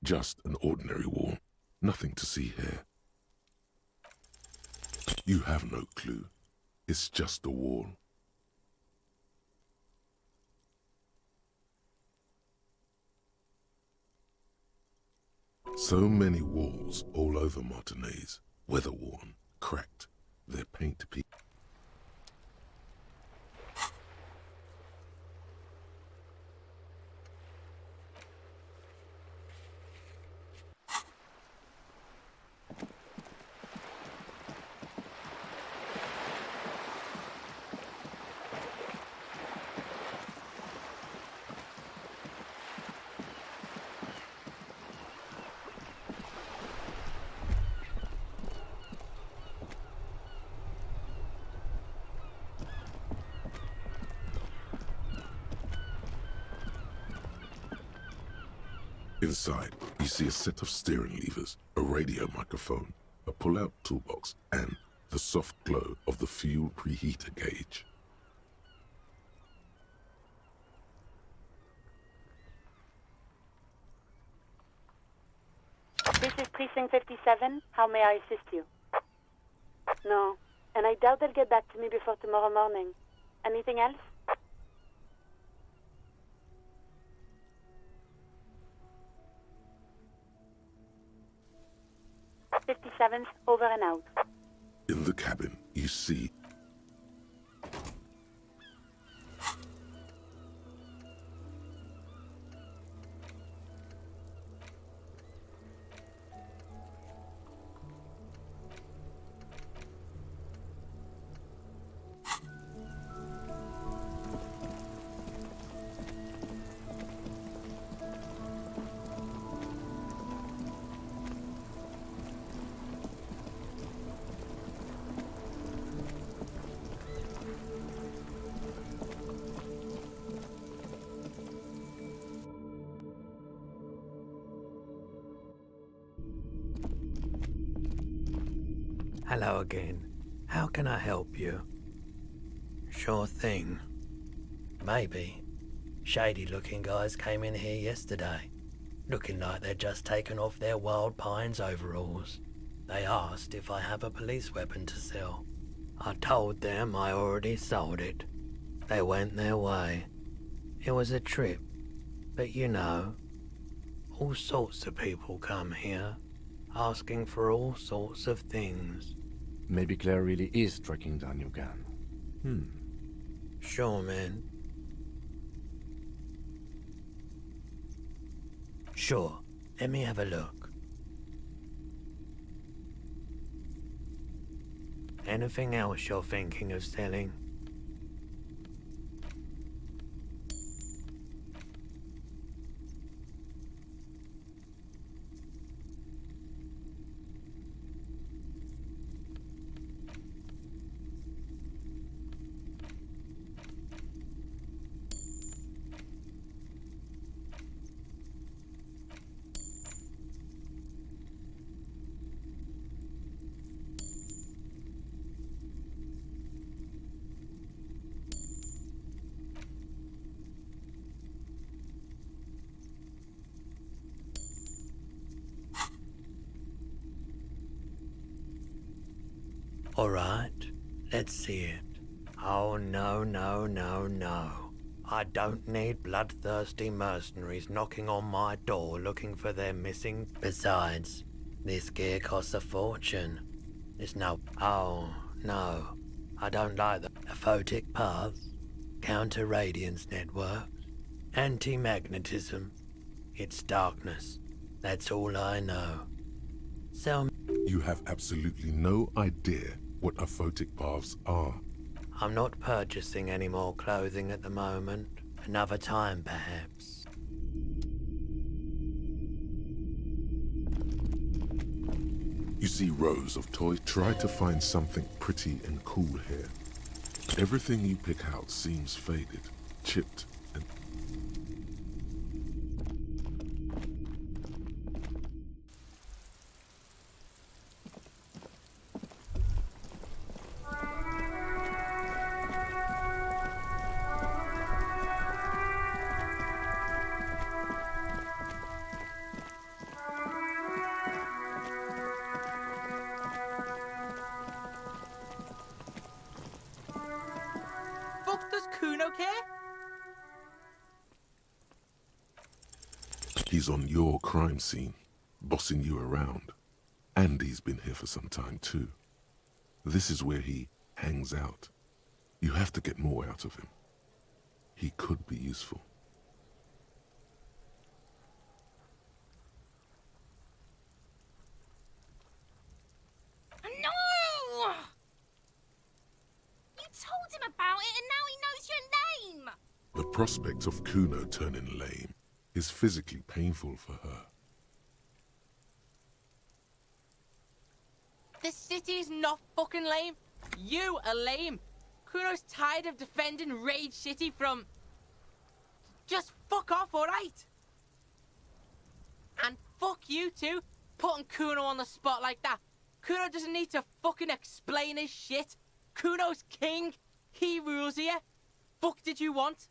Just an ordinary wall. Nothing to see here. You have no clue. It's just a wall. So many walls all over Martinez, weather-worn, cracked, their paint peeled. Inside, you see a set of steering levers, a radio microphone, a pull-out toolbox, and the soft glow of the fuel preheater gauge. This is Precinct 57. How may I assist you? No, and I doubt they'll get back to me before tomorrow morning. Anything else? 57th, over and out. In the cabin, you see Hello again. How can I help you? Sure thing. Maybe. Shady-looking guys came in here yesterday, looking like they'd just taken off their Wild Pines overalls. They asked if I have a police weapon to sell. I told them I already sold it. They went their way. It was a trip, but you know, all sorts of people come here, asking for all sorts of things. Maybe Claire really is tracking down your gun. Sure, man. Sure, let me have a look. Anything else you're thinking of selling? Alright, let's see it. Oh no, no, no, no. I don't need bloodthirsty mercenaries knocking on my door looking for their missing. Besides, this gear costs a fortune. There's no... Oh, no. I don't like the aphotic paths, counter-radiance networks, anti-magnetism. It's darkness. That's all I know. Sell me. you have absolutely no idea what aphotic paths are. I'm not purchasing any more clothing at the moment. Another time, perhaps. You see rows of toys. Try to find something pretty and cool here. Everything you pick out seems faded, chipped, and... care? He's on your crime scene, bossing you around. And he's been here for some time too. This is where he hangs out. You have to get more out of him. He could be useful. No! You told him about it and now he knows your name! The prospect of Kuno turning lame is physically painful for her. This city's not fucking lame. You are lame. Kuno's tired of defending Rage City from... Just fuck off, alright? And fuck you too, putting Kuno on the spot like that. Kuno doesn't need to fucking explain his shit. Kuno's king. He rules here. Fuck did you want?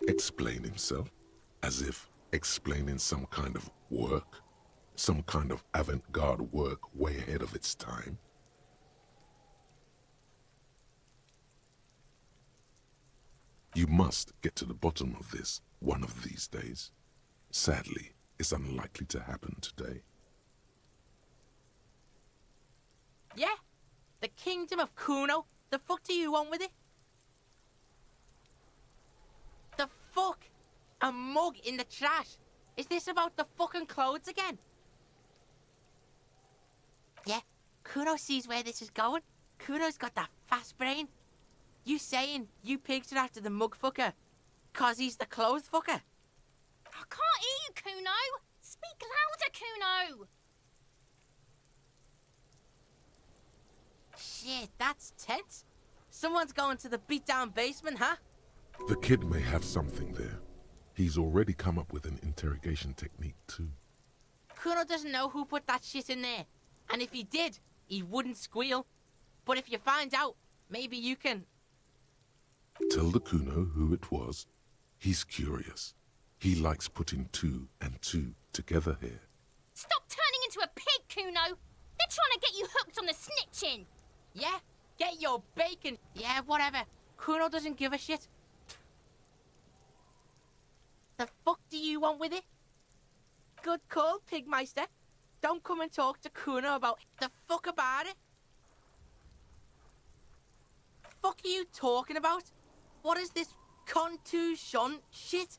Explain himself? As if explaining some kind of work? Some kind of avant-garde work way ahead of its time? You must get to the bottom of this one of these days. Sadly, it's unlikely to happen today. Yeah? The kingdom of Kuno? The fuck do you want with it? The fuck? A mug in the trash? Is this about the fucking clothes again? Yeah, Kuno sees where this is going. Kuno's got that fast brain. You saying you picked it after the mug fucker? 'Cause he's the clothes fucker? I can't hear you, Kuno! Speak louder, Kuno! Shit, that's tense. Someone's going to the beat-down basement, huh? The kid may have something there. He's already come up with an interrogation technique too. Kuno doesn't know who put that shit in there. And if he did, he wouldn't squeal. But if you find out, maybe you can... Tell the Kuno who it was. He's curious. He likes putting two and two together here. Stop turning into a pig, Kuno! They're trying to get you hooked on the snitching! Yeah? Get your bacon. Yeah, whatever. Kuno doesn't give a shit. The fuck do you want with it? Good call, Pigmeister. Don't come and talk to Kuno about the fuck about it. Fuck are you talking about? What is this contusion shit?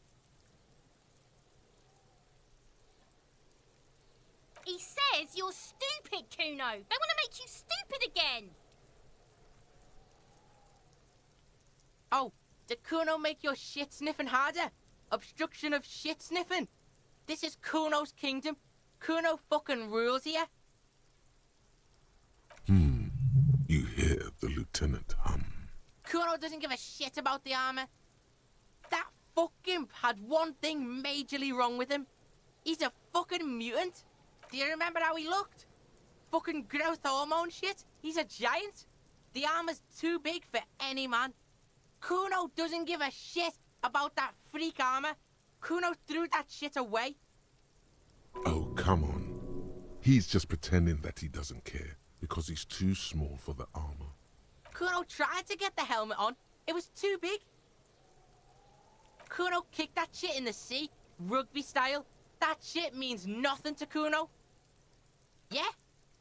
He says you're stupid, Kuno! They want to make you stupid again! Oh, did Kuno make your shit sniffing harder? Obstruction of shit sniffing? This is Kuno's kingdom. Kuno fucking rules here. You hear the lieutenant hum. Kuno doesn't give a shit about the armor. That fucking had one thing majorly wrong with him. He's a fucking mutant. Do you remember how he looked? Fucking growth hormone shit. He's a giant. The armor's too big for any man. Kuno doesn't give a shit about that freak armor. Kuno threw that shit away. Oh, come on. He's just pretending that he doesn't care because he's too small for the armor. Kuno tried to get the helmet on. It was too big. Kuno kicked that shit in the sea, rugby style. That shit means nothing to Kuno. Yeah,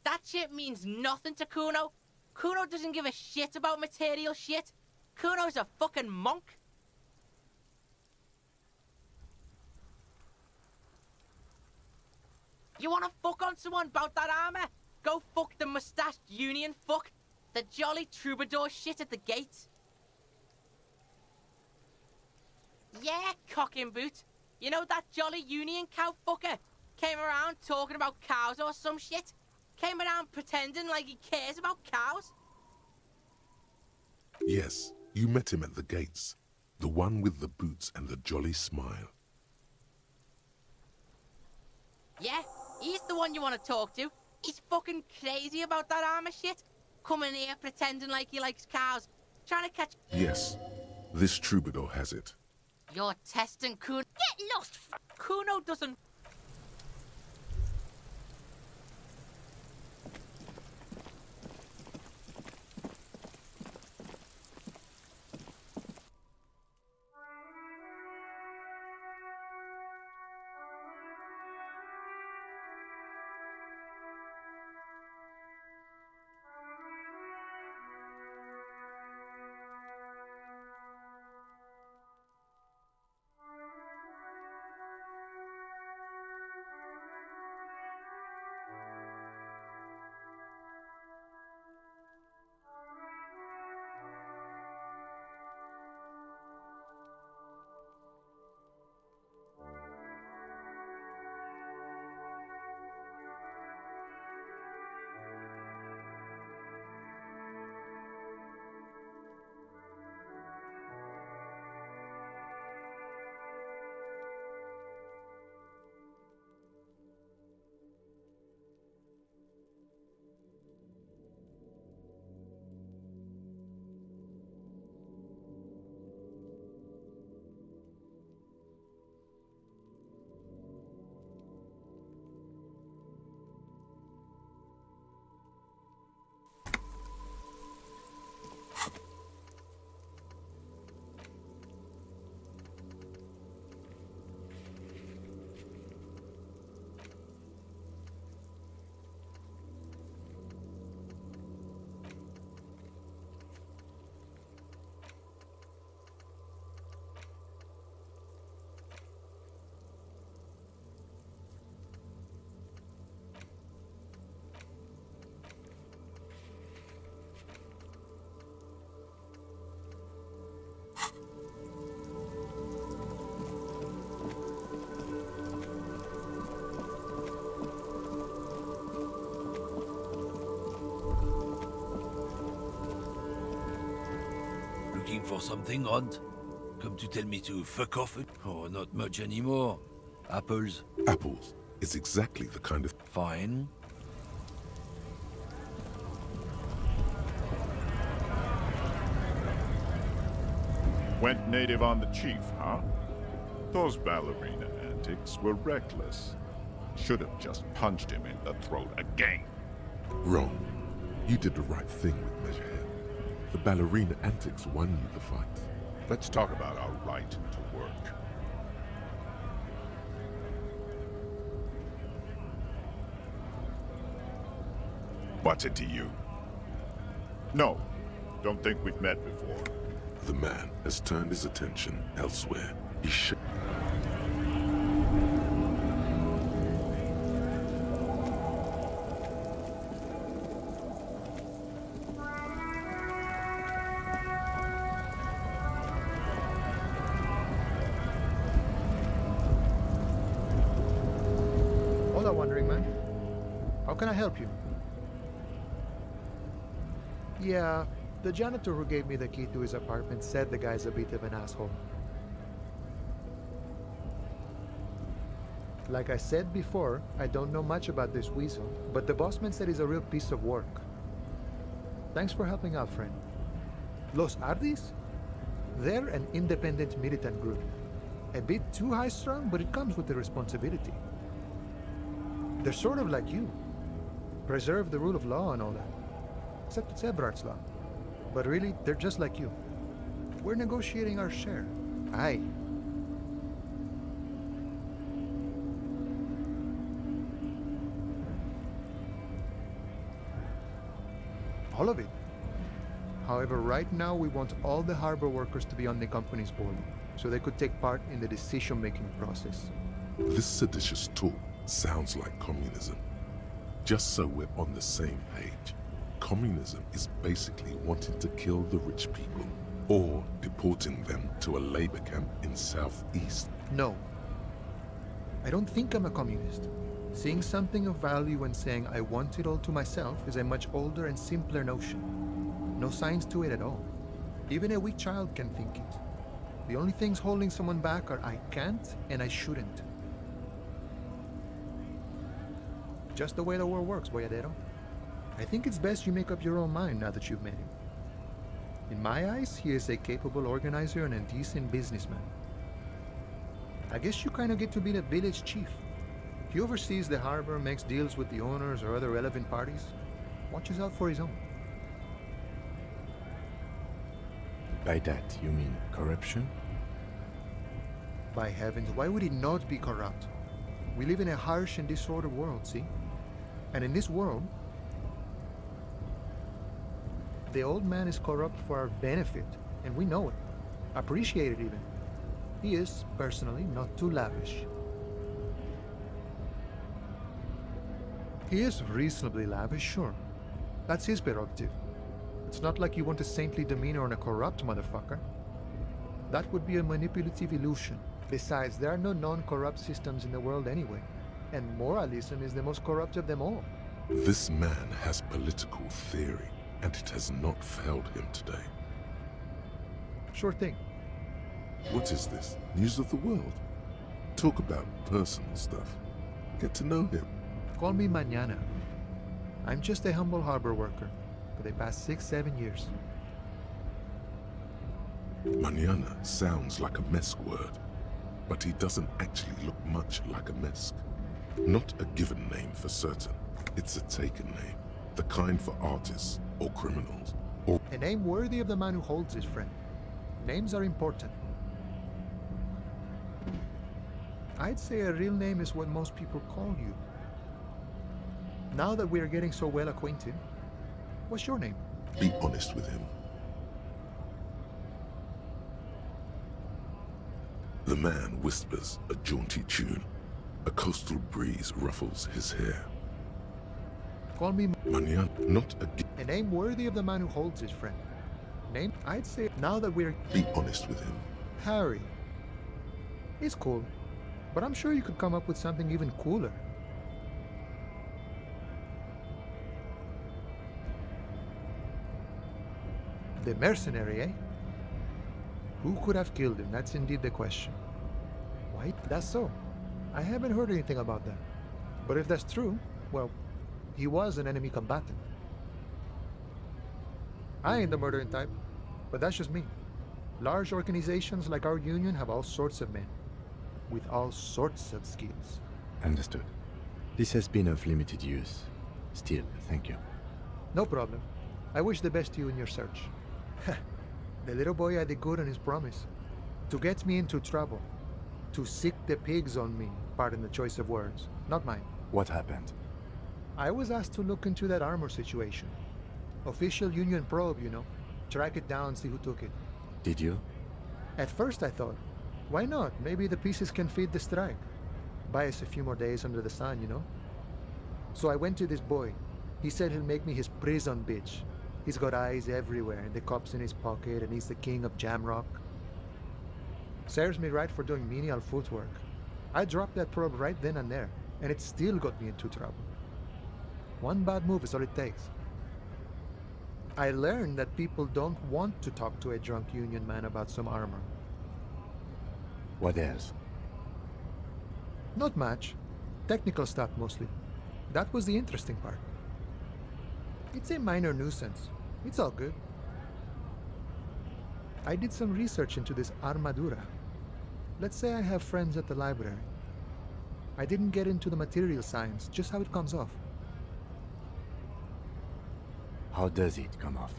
that shit means nothing to Kuno. Kuno doesn't give a shit about material shit. Kuno's a fucking monk. You wanna fuck on someone about that armor? Go fuck the mustached union fuck. The jolly troubadour shit at the gate. Yeah, cock and boot. You know that jolly union cow fucker? Came around talking about cows or some shit? Came around pretending like he cares about cows? Yes, you met him at the gates. The one with the boots and the jolly smile. Yeah, he's the one you want to talk to. He's fucking crazy about that armor shit. Coming here pretending like he likes cows. Trying to catch... Yes, this troubadour has it. You're testing Kuno. Get lost! Kuno doesn't... for something, Runt? Come to tell me to fuck off? Oh, not much anymore. Apples? Apples is exactly the kind of... Fine. Went native on the chief, huh? Those ballerina antics were reckless. Should have just punched him in the throat again. Wrong. You did the right thing with Measurehead. The ballerina antics won you the fight. Let's talk about our right to work. What's it to you? No, don't think we've met before. The man has turned his attention elsewhere. He should... Hola, Wandering Man. How can I help you? Yeah, the janitor who gave me the key to his apartment said the guy's a bit of an asshole. Like I said before, I don't know much about this weasel, but the bossman said he's a real piece of work. Thanks for helping out, friend. Los Ardis? They're an independent militant group. A bit too high-strung, but it comes with the responsibility. They're sort of like you. Preserve the rule of law and all that. Except it's Everard's law. But really, they're just like you. We're negotiating our share. Aye. All of it. However, right now we want all the harbor workers to be on the company's board, so they could take part in the decision-making process. This seditious talk sounds like communism. Just so we're on the same page, communism is basically wanting to kill the rich people or deporting them to a labor camp in Southeast. No. I don't think I'm a communist. Seeing something of value and saying I want it all to myself is a much older and simpler notion. No science to it at all. Even a weak child can think it. The only things holding someone back are I can't and I shouldn't. Just the way the world works, boyadero. I think it's best you make up your own mind now that you've met him. In my eyes, he is a capable organizer and a decent businessman. I guess you kind of get to be the village chief. He oversees the harbor, makes deals with the owners or other relevant parties, watches out for his own. By that, you mean corruption? By heavens, why would he not be corrupt? We live in a harsh and disordered world, see? And in this world, the old man is corrupt for our benefit, and we know it. Appreciate it even. He is, personally, not too lavish. He is reasonably lavish, sure. That's his prerogative. It's not like you want a saintly demeanor on a corrupt motherfucker. That would be a manipulative illusion. Besides, there are no non-corrupt systems in the world anyway. And moralism is the most corrupt of them all. This man has political theory, and it has not failed him today. Sure thing. What is this? News of the world? Talk about personal stuff. Get to know him. Call me Mañana. I'm just a humble harbor worker for the past 6-7 years. Mañana sounds like a Mesk word, but he doesn't actually look much like a Mesk. Not a given name for certain. It's a taken name, the kind for artists or criminals, or... A name worthy of the man who holds his friend. Names are important. I'd say a real name is what most people call you. Now that we're getting so well acquainted, what's your name? Be honest with him. The man whispers a jaunty tune. A coastal breeze ruffles his hair. Call me Mañana, not a... A name worthy of the man who holds his friend. Name? I'd say now that we're... Be honest with him. Harry. It's cool, but I'm sure you could come up with something even cooler. The mercenary, eh? Who could have killed him? That's indeed the question. White? That's so. I haven't heard anything about that. But if that's true, well, he was an enemy combatant. I ain't the murdering type, but that's just me. Large organizations like our union have all sorts of men, with all sorts of skills. Understood. This has been of limited use. Still, thank you. No problem. I wish the best to you in your search. The little boy had the good on his promise. To get me into trouble. To sick the pigs on me, pardon the choice of words. Not mine. What happened? I was asked to look into that armor situation. Official union probe, you know. Track it down, see who took it. Did you? At first I thought, why not? Maybe the pieces can feed the strike. Buy us a few more days under the sun, you know? So I went to this boy. He said he'll make me his prison bitch. He's got eyes everywhere, and the cups in his pocket, and he's the king of Jamrock. Serves me right for doing menial footwork. I dropped that probe right then and there, and it still got me into trouble. One bad move is all it takes. I learned that people don't want to talk to a drunk union man about some armor. What else? Not much. Technical stuff mostly. That was the interesting part. It's a minor nuisance. It's all good. I did some research into this armadura. Let's say I have friends at the library. I didn't get into the material science, just how it comes off. How does it come off?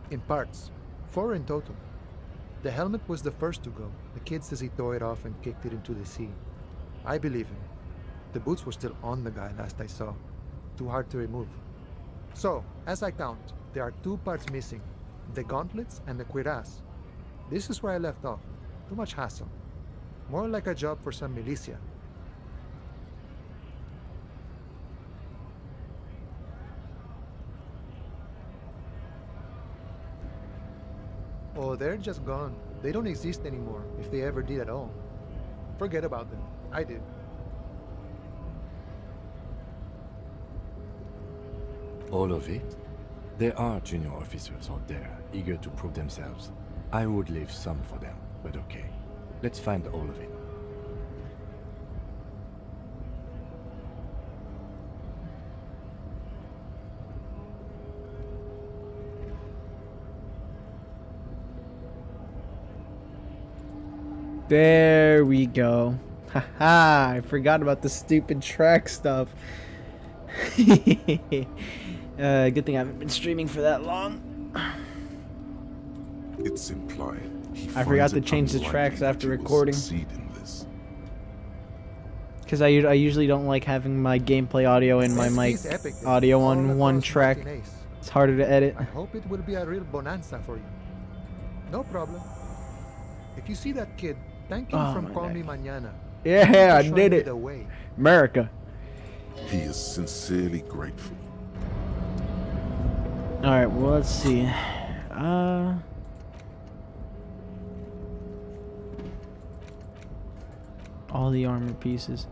In parts. 4 in total. The helmet was the first to go. The kid says he tore it off and kicked it into the sea. I believe him. The boots were still on the guy last I saw. Too hard to remove. So, as I count, there are 2 parts missing. The gauntlets and the cuirass. This is where I left off. Too much hassle. More like a job for some militia. Oh, they're just gone. They don't exist anymore, if they ever did at all. Forget about them. I did. All of it? There are junior officers out there, eager to prove themselves. I would leave some for them, but okay. Let's find all of it. There we go. Haha, I forgot about the stupid track stuff. Good thing I haven't been streaming for that long. It's implied. I forgot to change the tracks after recording. Because I usually don't like having my gameplay audio and my mic audio on one track. It's harder to edit. I hope it will be a real bonanza for you. No problem. If you see that kid, thank him from Call Me Mañana. Yeah, I did it. America. He is sincerely grateful. Alright, well, let's see. All the armor pieces.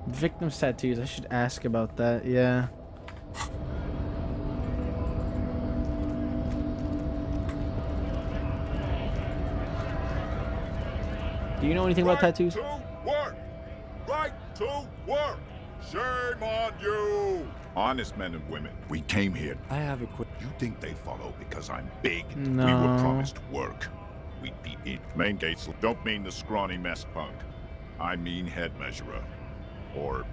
Victim's tattoos. I should ask about that. Yeah. Do you know anything about tattoos? To work! Right to work! Shame on you! Honest men and women, we came here. I have a quick... You think they follow because I'm big? No. We were promised work. We'd be in. Main gates don't mean the scrawny mess punk. I mean head measurer. Or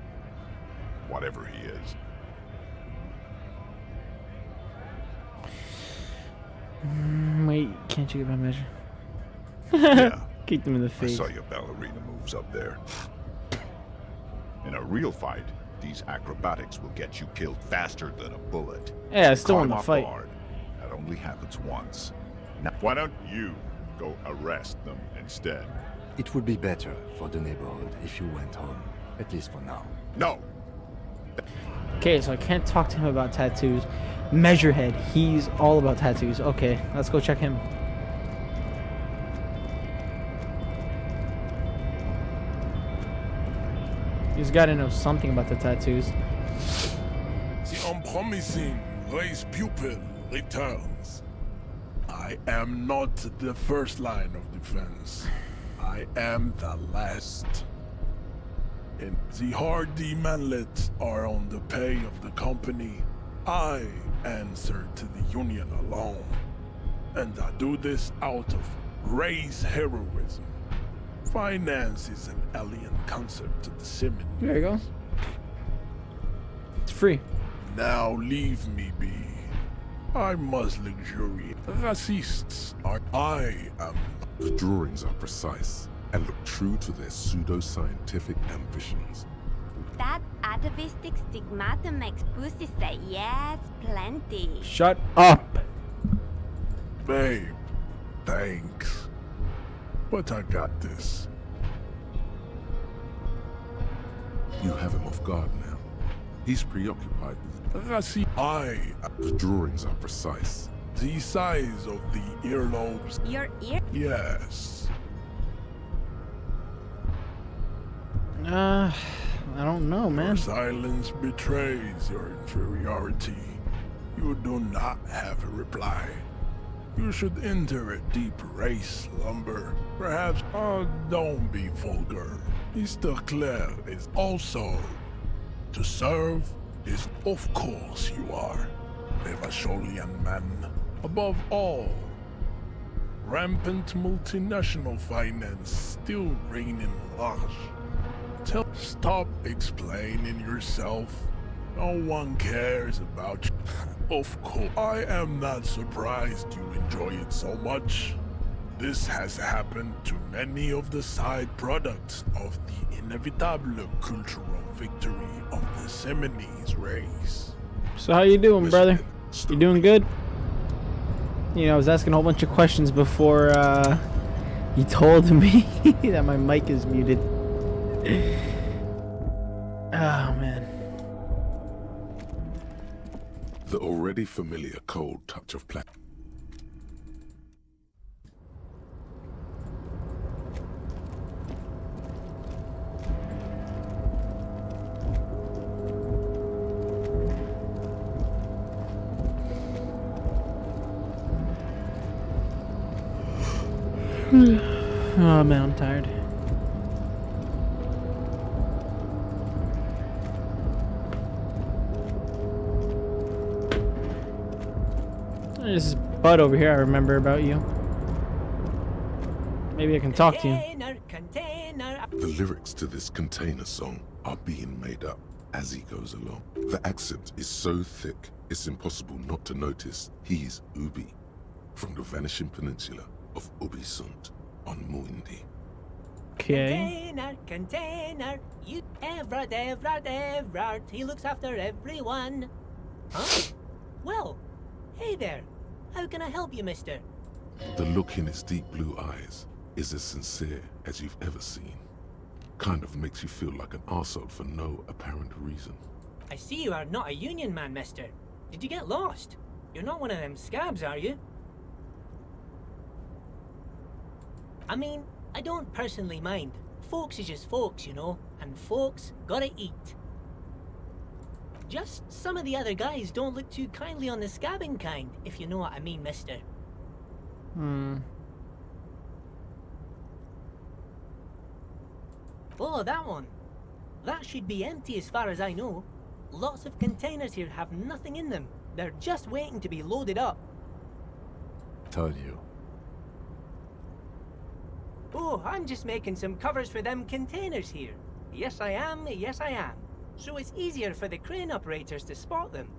whatever he is. Wait, can't you get my measure? Yeah. Kick them in the I face. saw your ballerina moves up there. In a real fight, these acrobatics will get you killed faster than a bullet. Yeah, I still Caught want him to off fight. guard. That only happens once. Now, why don't you go arrest them instead? It would be better for the neighborhood if you went home, at least for now. No! Okay, so I can't talk to him about tattoos. Measurehead, he's all about tattoos. Okay, let's go check him. He's got to know something about the tattoos. The unpromising His pupil returns. I am not the first line of defense. I am the last. And the hardy manlets are on the pay of the company. I answer to the Union alone. And I do this out of race heroism. Finance is an alien concept to the Simon. There you go. It's free. Now leave me be. I must luxuriate. Racists are. I am. The drawings are precise and look true to their pseudo-scientific ambitions. That atavistic stigmata makes pussy say yes, plenty. Shut up. Babe, thanks. But I got this. You have him off guard now. He's preoccupied with... The drawings are precise. The size of the earlobes. Your ear? Yes. I don't know, man. Your silence betrays your inferiority. You do not have a reply. You should enter a deep race slumber. Perhaps, don't be vulgar. Mr. Claire is also to serve is of course you are. A Vasholian man. Above all, rampant multinational finance still reigning large. Stop explaining yourself. No one cares about you. Of course, I am not surprised you enjoy it so much. This has happened to many of the side products of the inevitable cultural victory of the Seminoles race. So how you doing, brother? You doing good? You know, I was asking a whole bunch of questions before you told me that my mic is muted. Oh, man. The already familiar cold touch of platinum. Oh, man, I'm tired. This is Bud over here. I remember about you. Maybe I can talk to you. The lyrics to this container song are being made up as he goes along. The accent is so thick, it's impossible not to notice he's Ubi, from the vanishing peninsula of Ubisund on Muindi. Okay. Container, you Evrard, he looks after everyone. Huh? Well, hey there. How can I help you, mister? The look in his deep blue eyes is as sincere as you've ever seen. Kind of makes you feel like an arsehole for no apparent reason. I see you are not a union man, mister. Did you get lost? You're not one of them scabs, are you? I mean, I don't personally mind. Folks is just folks, you know, and folks gotta eat. Just some of the other guys don't look too kindly on the scabbing kind, if you know what I mean, mister. Oh, that one. That should be empty as far as I know. Lots of containers here have nothing in them. They're just waiting to be loaded up. Told you. Oh, I'm just making some covers for them containers here. Yes, I am. Yes, I am. So it's easier for the crane operators to spot them.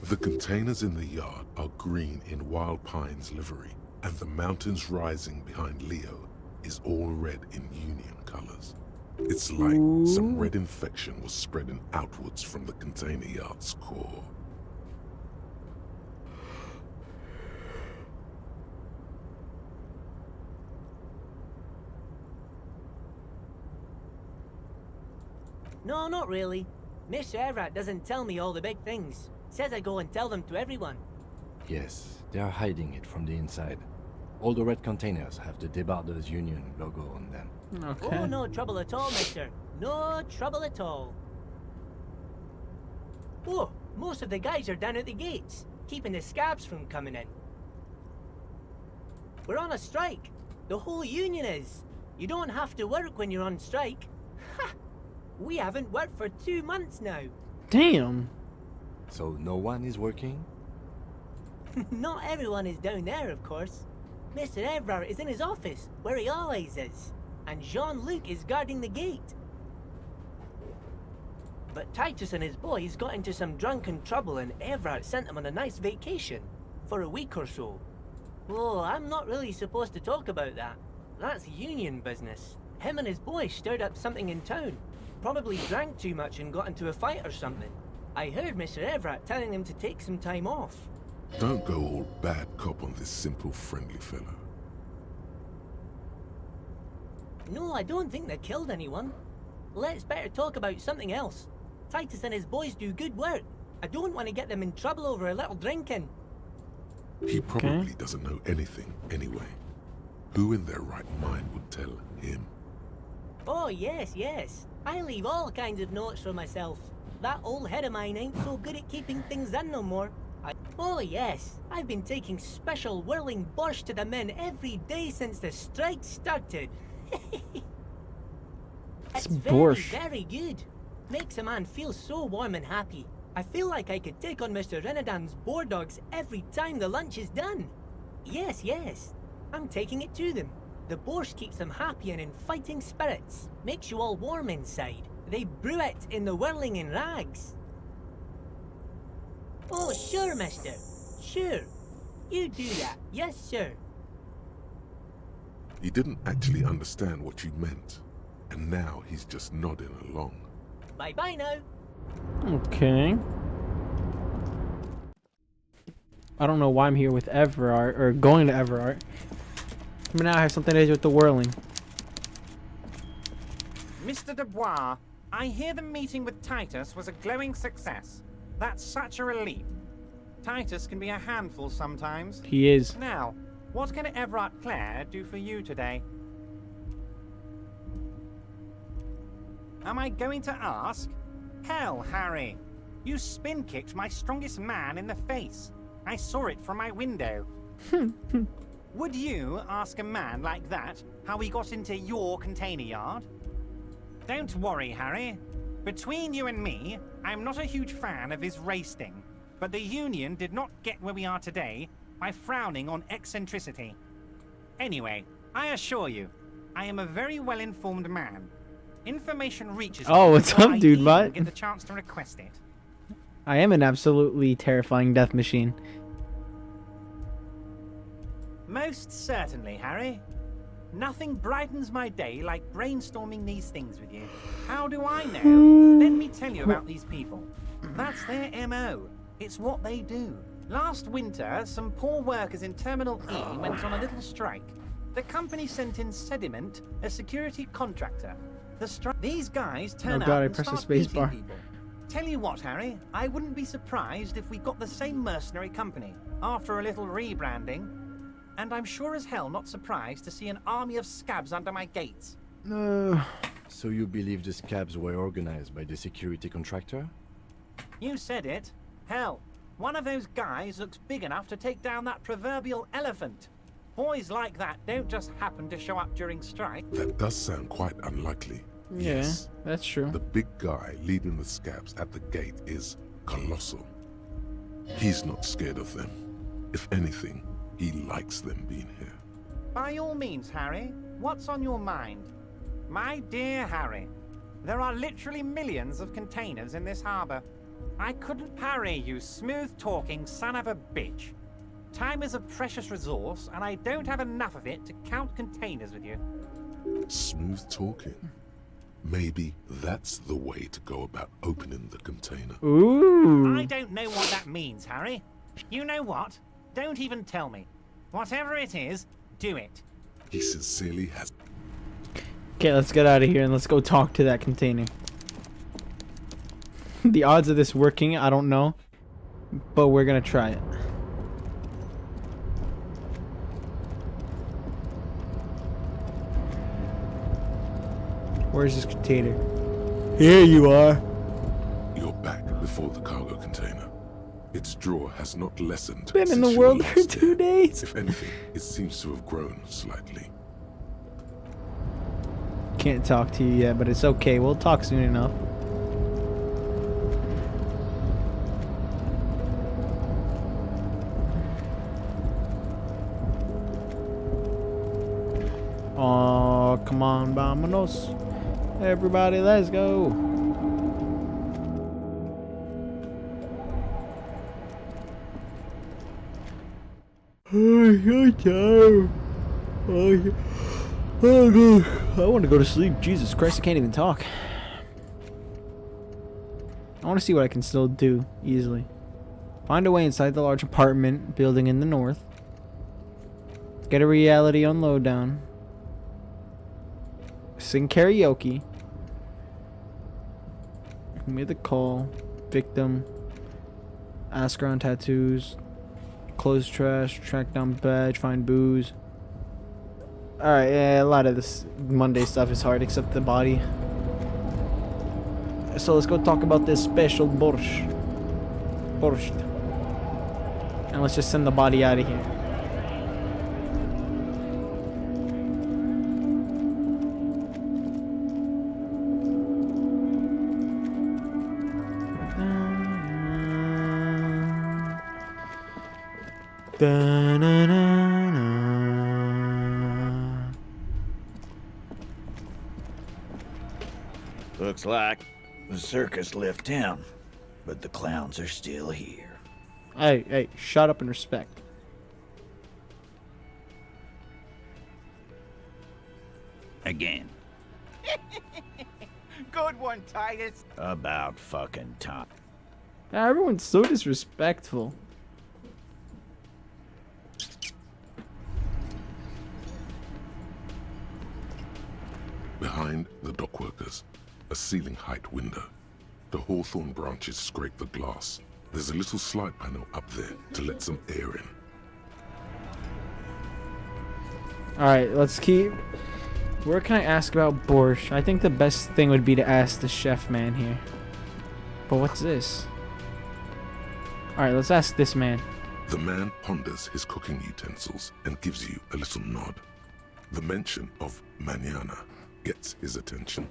The containers in the yard are green in Wild Pine's livery, and the mountains rising behind Leo is all red in Union colors. It's like some red infection was spreading outwards from the container yard's core. No, not really. Miss Everett doesn't tell me all the big things. Says I go and tell them to everyone. Yes, they are hiding it from the inside. All the red containers have the Debarders Union logo on them. Okay. Oh, no trouble at all, mister. No trouble at all. Oh, most of the guys are down at the gates, keeping the scabs from coming in. We're on a strike. The whole union is. You don't have to work when you're on strike. Ha! We haven't worked for 2 months now. Damn. So no one is working? Not everyone is down there, of course. Mr. Evrard is in his office, where he always is. And Jean-Luc is guarding the gate. But Titus and his boys got into some drunken trouble and Evrard sent them on a nice vacation. For a week or so. Oh, I'm not really supposed to talk about that. That's union business. Him and his boys stirred up something in town. Probably drank too much and got into a fight or something. I heard Mr. Evrard telling him to take some time off. Don't go all bad cop on this simple, friendly fellow. No, I don't think they killed anyone. Let's better talk about something else. Titus and his boys do good work. I don't want to get them in trouble over a little drinking. He probably doesn't know anything anyway. Who in their right mind would tell him? Oh, yes, yes. I leave all kinds of notes for myself. That old head of mine ain't so good at keeping things in no more. Oh, yes. I've been taking special whirling borscht to the men every day since the strike started. It's very good. Makes a man feel so warm and happy. I feel like I could take on Mr. Renadan's boar dogs every time the lunch is done. Yes, yes. I'm taking it to them. The borscht keeps them happy and in fighting spirits. Makes you all warm inside. They brew it in the whirling in rags. Oh, sure, mister. Sure. You do that. Yes, sir. He didn't actually understand what you meant. And now he's just nodding along. Bye-bye now. Okay. I don't know why I'm here with Everard, or going to Everard. But now I have something to do with the whirling. Mr. Dubois, I hear the meeting with Titus was a glowing success. That's such a relief. Titus can be a handful sometimes. He is. Now, what can Everard Clare do for you today? Am I going to ask? Hell, Harry. You spin-kicked my strongest man in the face. I saw it from my window. Would you ask a man like that how he got into your container yard? Don't worry, Harry. Between you and me, I'm not a huge fan of his racing. But the Union did not get where we are today by frowning on eccentricity. Anyway, I assure you, I am a very well-informed man. Information reaches me what's before up, I dude, even bud? get the chance to request it. I am an absolutely terrifying death machine. Most certainly, Harry. Nothing brightens my day like brainstorming these things with you. How do I know? Let me tell you about these people. That's their MO. It's what they do. Last winter, some poor workers in Terminal E went on a little strike. The company sent in Sediment, a security contractor. These guys turn up and start beating people. Tell you what, Harry, I wouldn't be surprised if we got the same mercenary company after a little rebranding. And I'm sure as hell not surprised to see an army of scabs under my gates. So you believe the scabs were organized by the security contractor? You said it. Hell, one of those guys looks big enough to take down that proverbial elephant. Boys like that don't just happen to show up during strike. That does sound quite unlikely. Yeah, yes, that's true. The big guy leading the scabs at the gate is colossal. He's not scared of them. If anything, he likes them being here. By all means, Harry, what's on your mind? My dear Harry, there are literally millions of containers in this harbor. I couldn't parry you smooth-talking son of a bitch. Time is a precious resource, and I don't have enough of it to count containers with you. Smooth talking. Maybe that's the way to go about opening the container. Ooh. I don't know what that means, Harry. You know what? Don't even tell me. Whatever it is, do it. He sincerely has... Okay, let's get out of here and let's go talk to that container. The odds of this working, I don't know. But we're gonna try it. Where's this container? Here you are. You're back before the cargo container. Its drawer has not lessened. Been in since the you world were for last 2 here. days. If anything, it seems to have grown slightly. Can't talk to you yet, but it's okay. We'll talk soon enough. Oh, come on, vámonos. Everybody, let's go. I'm so tired. Oh, God. I want to go to sleep. Jesus Christ, I can't even talk. I want to see what I can still do easily. Find a way inside the large apartment building in the north. Get a reality on lowdown. Sing karaoke. Made the call. Victim. Ask around tattoos. Close trash. Track down badge. Find booze. Alright, yeah, a lot of this Monday stuff is hard except the body. So let's go talk about this special borscht. Borscht. And let's just send the body out of here. Looks like the circus left town, but the clowns are still here. Hey, shut up and respect. Again. Good one, Titus. About fucking time. Everyone's so disrespectful. Behind the dockworkers, a ceiling height window. The hawthorn branches scrape the glass. There's a little slide panel up there to let some air in. Alright, let's keep... Where can I ask about borscht? I think the best thing would be to ask the chef man here. But what's this? Alright, let's ask this man. The man ponders his cooking utensils and gives you a little nod. The mention of mañana gets his attention.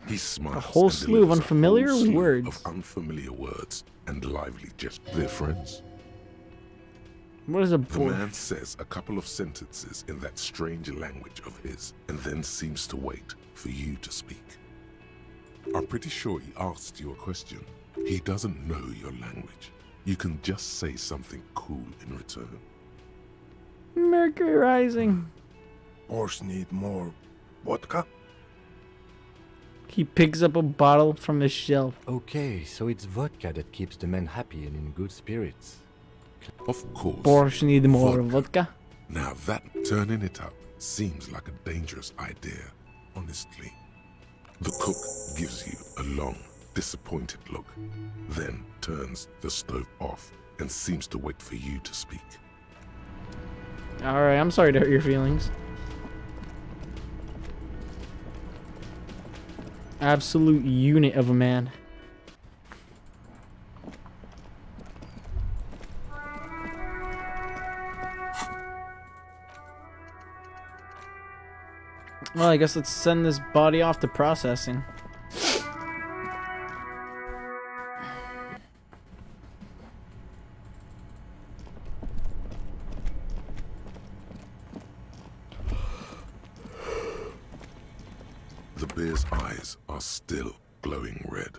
He smiles. A whole and slew of delivers a unfamiliar whole slew words. Of unfamiliar words and lively gestures. They're friends. What is a The borscht? man says a couple of sentences in that strange language of his and then seems to wait for you to speak. I'm pretty sure he asked you a question. He doesn't know your language. You can just say something cool in return. Mercury Rising. Borscht need more vodka? He picks up a bottle from his shelf. Okay, so it's vodka that keeps the men happy and in good spirits. Of course. Borscht need more vodka. Now that turning it up seems like a dangerous idea, honestly. The cook gives you a long, disappointed look, then turns the stove off and seems to wait for you to speak. Alright, I'm sorry to hurt your feelings. Absolute unit of a man. Well, I guess let's send this body off to processing. The bear's eyes are still glowing red.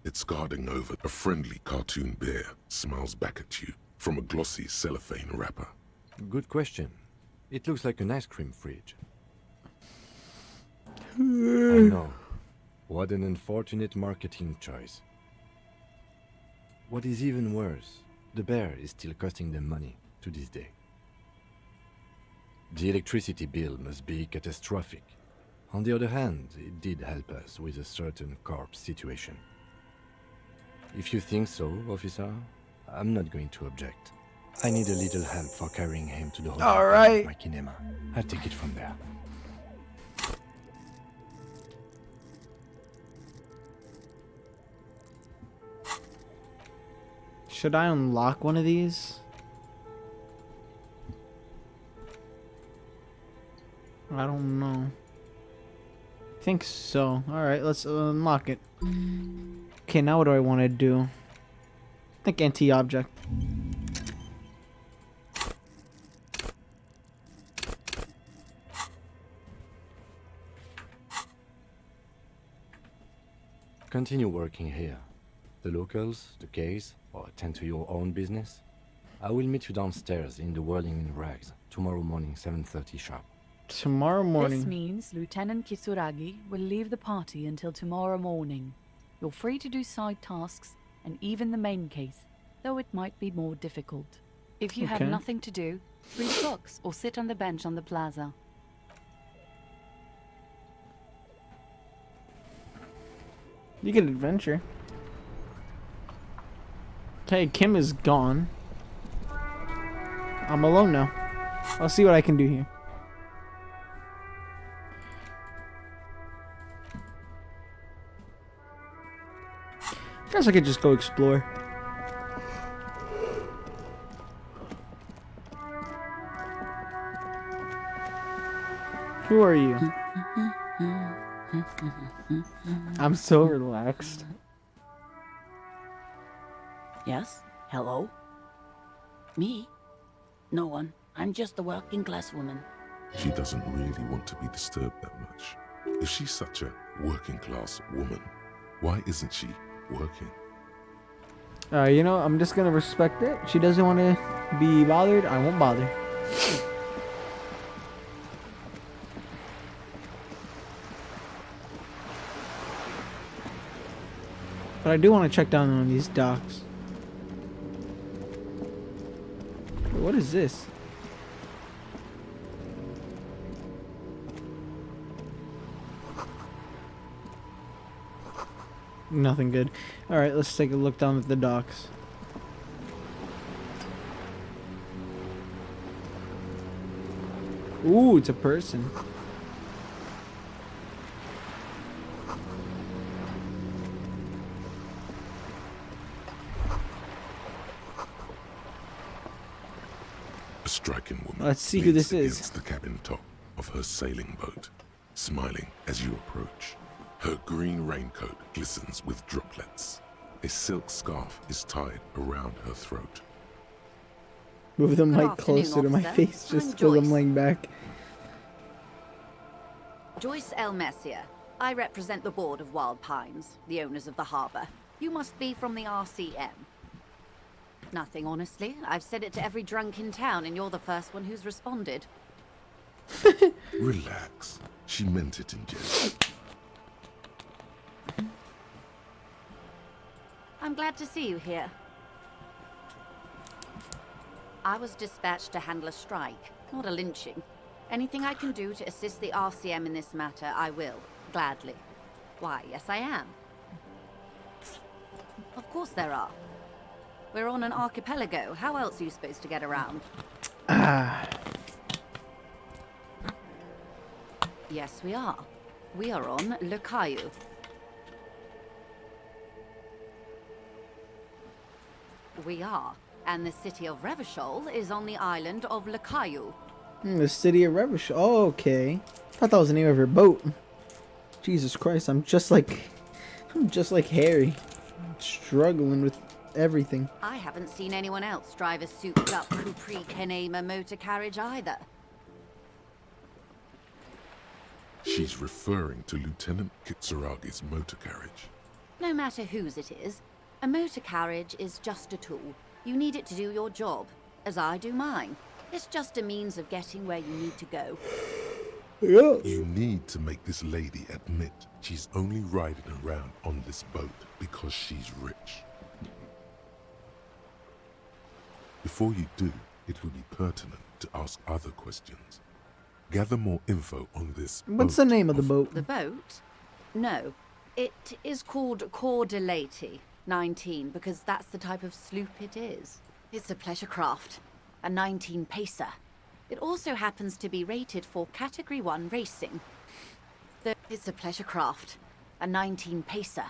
It's guarding over. A friendly cartoon bear smiles back at you from a glossy cellophane wrapper. Good question. It looks like an ice cream fridge. I know. What an unfortunate marketing choice. What is even worse, the bear is still costing them money to this day. The electricity bill must be catastrophic. On the other hand, it did help us with a certain corpse situation. If you think so, officer, I'm not going to object. I need a little help for carrying him to the hotel. All right. My kinema. I'll take it from there. Should I unlock one of these? I don't know. I think so. Alright, let's unlock it. Okay, now what do I want to do? I think anti-object. Continue working here. The locals, the case, or attend to your own business. I will meet you downstairs in the Whirling in Rags tomorrow morning, 7:30 sharp. Tomorrow morning. This means Lieutenant Kisuragi will leave the party until tomorrow morning. You're free to do side tasks and even the main case, though it might be more difficult. If you have Okay. nothing to do, read books or sit on the bench on the plaza. You can adventure. Okay, Kim is gone. I'm alone now. I'll see what I can do here. Guess I could just go explore. Who are you? I'm so relaxed. Yes? Hello? Me? No one. I'm just a working class woman. She doesn't really want to be disturbed that much. If she's such a working class woman, why isn't she working? You know, I'm just gonna respect it. She doesn't want to be bothered. I won't bother. But I do want to check down on these docks. What is this? Nothing good. Alright, let's take a look down at the docks. Ooh, it's a person. A striking woman. Let's see who this leans is. against the cabin top of her sailing boat, smiling as you approach. Her green raincoat glistens with droplets. A silk scarf is tied around her throat. Move the Good mic afternoon, closer to my officer. face just I'm because I'm Joyce. laying back. Joyce L. Messier. I represent the board of Wild Pines, the owners of the harbour. You must be from the RCM. Nothing, honestly. I've said it to every drunk in town, and you're the first one who's responded. Relax. She meant it in jest. I'm glad to see you here. I was dispatched to handle a strike, not a lynching. Anything I can do to assist the RCM in this matter, I will. Gladly. Why, yes I am. Of course there are. We're on an archipelago. How else are you supposed to get around? Yes, we are. We are on Le Caillou. We are. And the city of Revachol is on the island of Le Caillou. The city of Revish. Oh, okay. I thought that was the name of her boat. Jesus Christ, I'm just like Harry. Struggling with everything. I haven't seen anyone else drive a souped-up Capri Kenema motor carriage either. She's referring to Lieutenant Kitsuragi's motor carriage. No matter whose it is, a motor carriage is just a tool. You need it to do your job, as I do mine. It's just a means of getting where you need to go. You need to make this lady admit she's only riding around on this boat because she's rich. Before you do, it would be pertinent to ask other questions. Gather more info on this What's boat the name of the boat? The boat? No. It is called Cordelati 19 because that's the type of sloop it is. It's a pleasure craft, a 19 pacer. It also happens to be rated for Category 1 racing. It's a pleasure craft, a 19 pacer.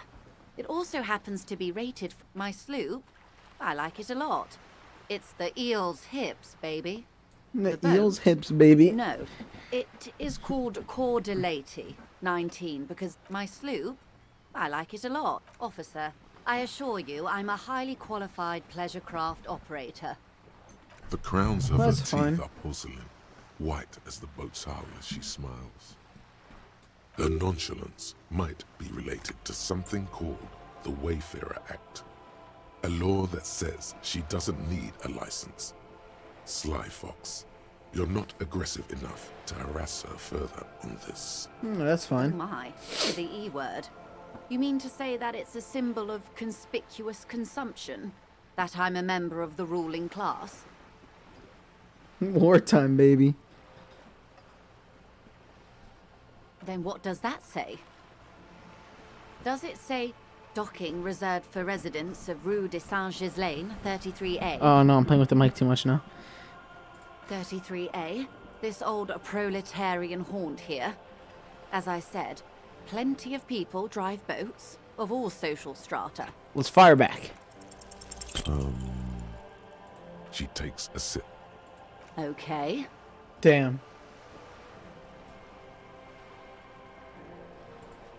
It also happens to be rated for my sloop. I like it a lot. It's the eel's hips, baby. The boat? eel's hips, baby. No, it is called carve 19 because my sloop, I like it a lot. Officer, I assure you I'm a highly qualified pleasure craft operator. The crowns of her That's teeth fine. are porcelain, white as the boat's hull as she smiles. Her nonchalance might be related to something called the Wayfarer Act, a law that says she doesn't need a license. Sly Fox, you're not aggressive enough to harass her further on this. That's fine. Oh my, the E word. You mean to say that it's a symbol of conspicuous consumption? That I'm a member of the ruling class? Wartime, baby. Then what does that say? Does it say docking reserved for residents of Rue de Saint-Ghislain, 33A? Oh no, I'm playing with the mic too much now. 33A? This old proletarian haunt here. As I said, plenty of people drive boats of all social strata. Let's fire back. She takes a sip. Okay. Damn.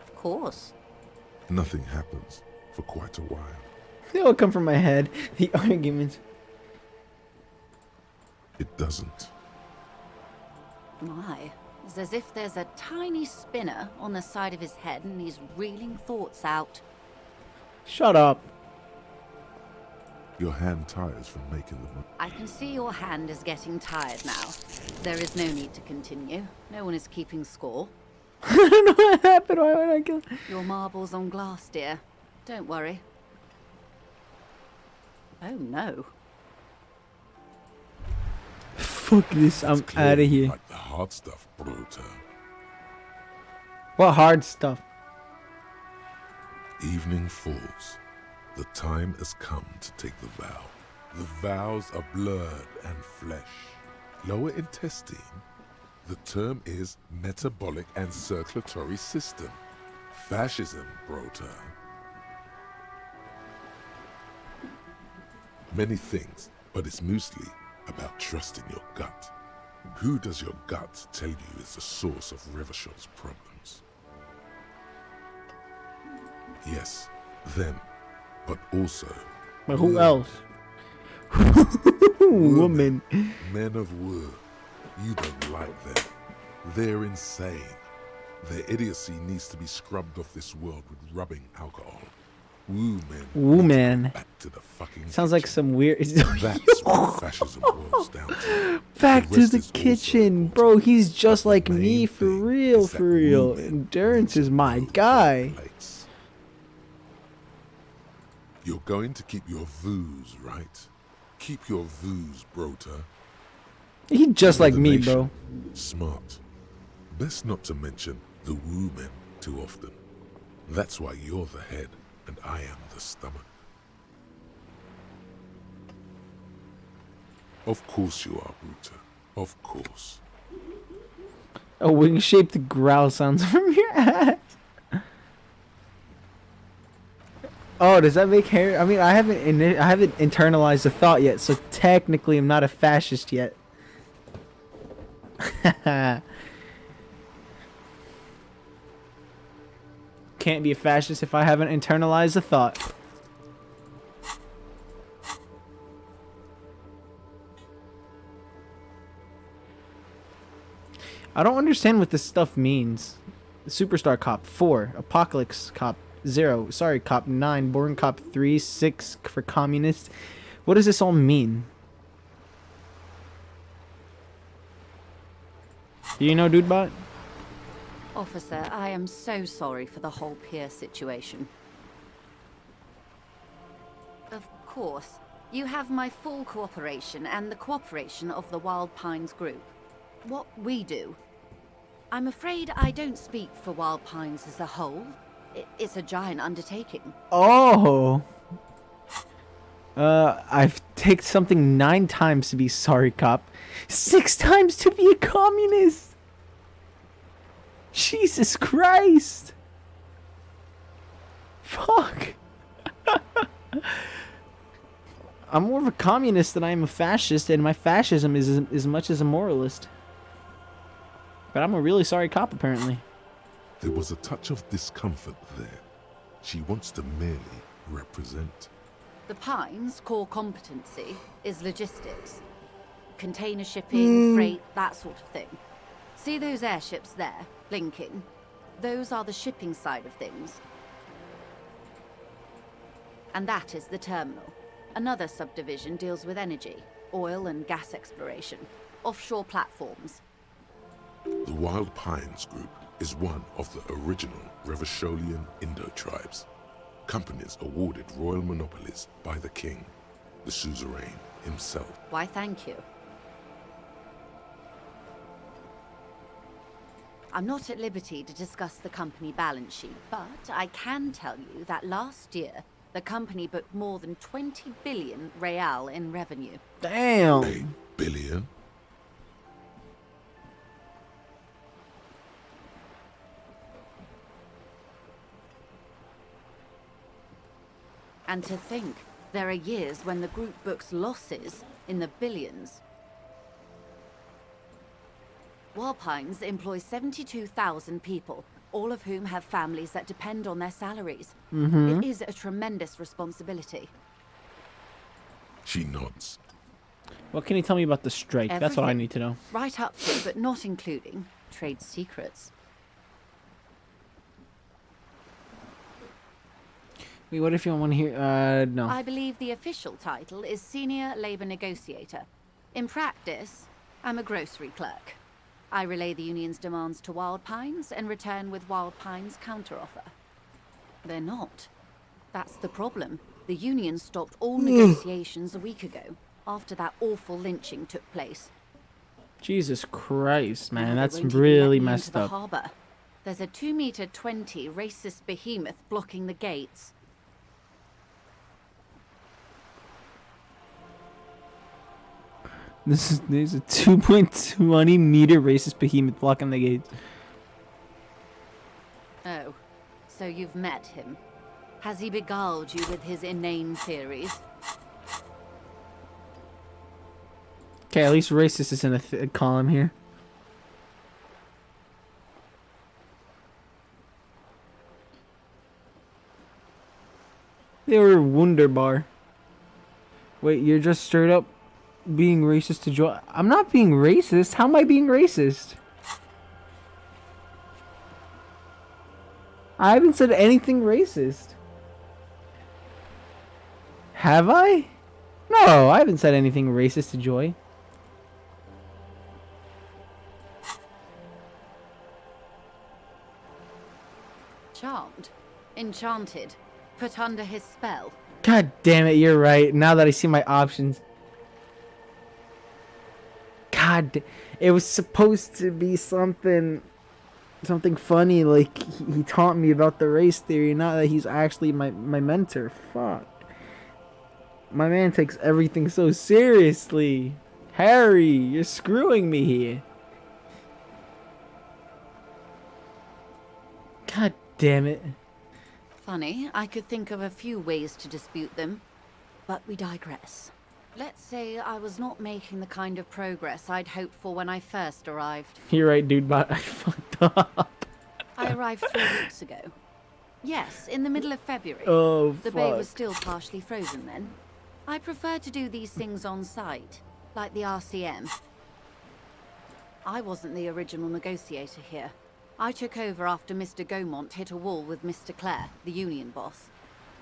Of course. Nothing happens for quite a while. They all come from my head. The arguments. It doesn't. My. It's as if there's a tiny spinner on the side of his head and he's reeling thoughts out. Shut up. Your hand tires from making the money. I can see your hand is getting tired now. There is no need to continue. No one is keeping score. I don't know what happened. Why would I kill? Your marbles on glass, dear. Don't worry. Oh no. Fuck this. I'm out of here. Like the hard stuff, Bruta. What hard stuff? Evening falls. The time has come to take the vow. The vows are blood and flesh. Lower intestine. The term is metabolic and circulatory system. Fascism, Brota. Many things, but it's mostly about trusting your gut. Who does your gut tell you is the source of Revachol's problems? Yes, them, but also... But who else? Woman. Men of war. You don't like them. They're insane. Their idiocy needs to be scrubbed off this world with rubbing alcohol. Woo men. Woo man. Back to the fucking Sounds like some weird. That's what fascism boils down to. Back The to rest the is kitchen, bro. He's just like me, for real, for real. Endurance is my guy. You're going to keep your vooz, right? Keep your vooz, Brota. He just like me, Nation. bro. Smart. Best not to mention the woo men too often. That's why you're the head and I am the stomach. Of course you are, Bruta. Of course. A wing-shaped growl sounds from your ass. Oh, does that make hair? I mean, I haven't internalized the thought yet, so technically I'm not a fascist yet. Can't be a fascist if I haven't internalized the thought. I don't understand what this stuff means. Superstar Cop 4, Apocalypse Cop 0, sorry Cop 9, Born Cop 3, 6 for Communist. What does this all mean? Do you know, Dudebot? Officer, I am so sorry for the whole Pier situation. Of course, you have my full cooperation and the cooperation of the Wild Pines group. What we do. I'm afraid I don't speak for Wild Pines as a whole. It's a giant undertaking. Oh. I've taken something 9 times to be sorry, cop. 6 times to be a communist. Jesus Christ. Fuck. I'm more of a communist than I am a fascist, and my fascism is as much as a moralist. But I'm a really sorry cop, apparently. There was a touch of discomfort there. She wants to merely represent. The Pines' core competency is logistics. Container shipping, freight, that sort of thing. See those airships there, blinking? Those are the shipping side of things. And that is the terminal. Another subdivision deals with energy, oil and gas exploration, offshore platforms. The Wild Pines Group is one of the original Revacholian Indo tribes. Companies awarded royal monopolies by the king, the suzerain himself. Why, thank you. I'm not at liberty to discuss the company balance sheet, but I can tell you that last year, the company booked more than 20 billion real in revenue. Damn! A billion? And to think, there are years when the group books losses in the billions. Walpines employs 72,000 people, all of whom have families that depend on their salaries. It is a tremendous responsibility. She nods. What can you tell me about the strike? That's what I need to know. Right up to, but not including, trade secrets. Wait, what if you want to hear? No. I believe the official title is Senior Labor Negotiator. In practice, I'm a grocery clerk. I relay the union's demands to Wild Pines and return with Wild Pines' counteroffer. They're not. That's the problem. The union stopped all negotiations a week ago, after that awful lynching took place. Jesus Christ, man, Now that's they won't even let really me messed into the up. harbor. There's a 2-meter-20 racist behemoth blocking the gates. There's a 2.20 meter racist behemoth blocking the gates. Oh, so you've met him. Has he beguiled you with his inane theories? Okay, at least racist is in a column here. They were wunderbar. Wait, you're just straight up being racist to Joy? I'm not being racist. How am I being racist? I haven't said anything racist. Have I? No, I haven't said anything racist to Joy. Charmed. Enchanted. Put under his spell. God damn it, you're right. Now that I see my options. God, it was supposed to be something funny, like he taught me about the race theory, not that he's actually my mentor. Fuck. My man takes everything so seriously. Harry, you're screwing me here. God damn it. Funny, I could think of a few ways to dispute them, but we digress. Let's say I was not making the kind of progress I'd hoped for when I first arrived. You're right, dude, but I fucked up. I arrived 3 weeks ago. Yes, in the middle of February. Oh, The bay was fuck. still partially frozen then. I prefer to do these things on site, like the RCM. I wasn't the original negotiator here. I took over after Mr. Gaumont hit a wall with Mr. Clare, the union boss.